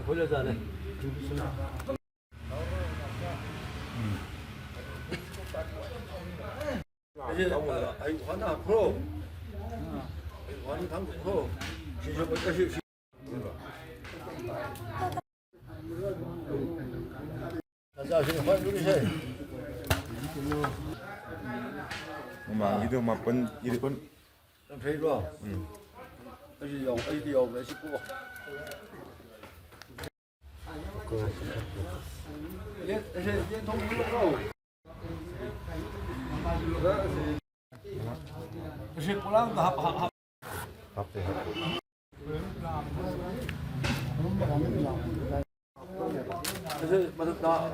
걸려서 안 해. 이제 아이고 하나 앞으로 완이 방금 앞으로 시작 것까지 자 지금 환 누리세 mà 이거 막번 이번 về rồi ấy điều về sức của liên thông rồi sự của nó hợp mà thực đó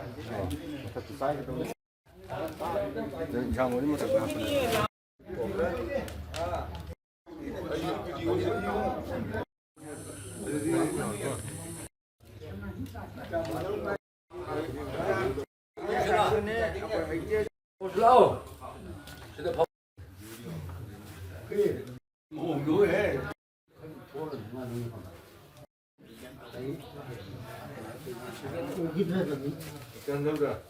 thật sai cái đó 장원이 뭐 저거 하시네. 올라오. 진짜 밥. 그래. 뭐해? 여기 해야 되니?